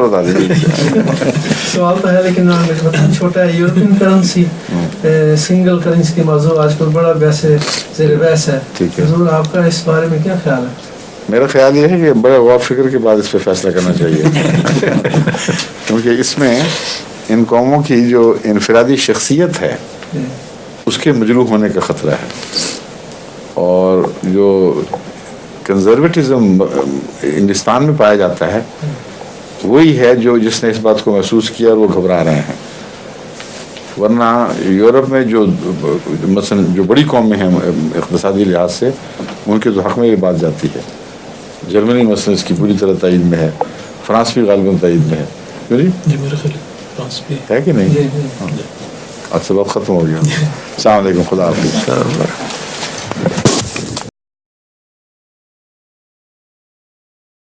پر بتا دیجیے. سوال تو ہے لیکن مطلب چھوٹا ہے. یورپین کرنسی سنگل کرنسی کے موضوع آج کل بڑا ویسے زیر بحث ہے. حضور آپ کا اس بارے میں کیا خیال ہے؟ میرا خیال یہ ہے کہ بڑے غور فکر کے بعد اس پہ فیصلہ کرنا چاہیے کیونکہ اس میں ان قوموں کی جو انفرادی شخصیت ہے اس کے مجروح ہونے کا خطرہ ہے. اور جو کنزرویٹزم ہندوستان میں پایا جاتا ہے وہی ہے جو جس نے اس بات کو محسوس کیا اور وہ گھبرا رہے ہیں. ورنہ یورپ میں جو مثلا جو بڑی قومیں ہیں اقتصادی لحاظ سے ان کے تو حق میں یہ بات جاتی ہے. جرمنی مثلا اس کی پوری طرح تائید میں ہے. فرانس بھی غالباً تائید میں ہے. کیوں جی میرا خیال فرانس بھی ہے کہ نہیں؟ اچھا وقت ختم ہو گیا. السلام علیکم. خدا حافظ.